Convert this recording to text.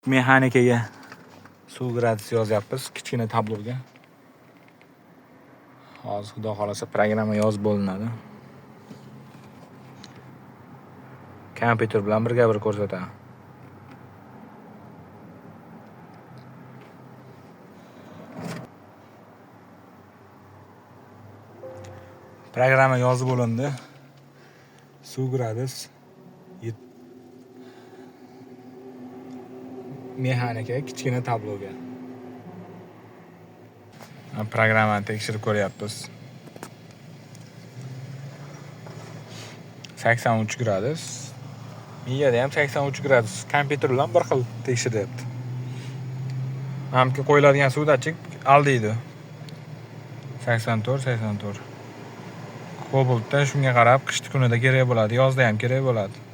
Mexanikaga suv gradus yozyapmiz kichkina tabloga. Hozir xudo xolasa programma yozib bo'linadi. Kompyuter bilan birga-bir ko'rsataman. Programma yozib bo'lindi. Suv gradus mexanika kichkina tabloga. Programmani tekshirib ko'ryapmiz. 83 gradus. Miyada ham 83 gradus. Kompyuter bilan bir xil tekshiryapti. Hamki qo'yiladigan suv dachik aldaydi. 84. Kobaltda shunga qarab qishki kunida kerak bo'ladi, yozda ham kerak bo'ladi.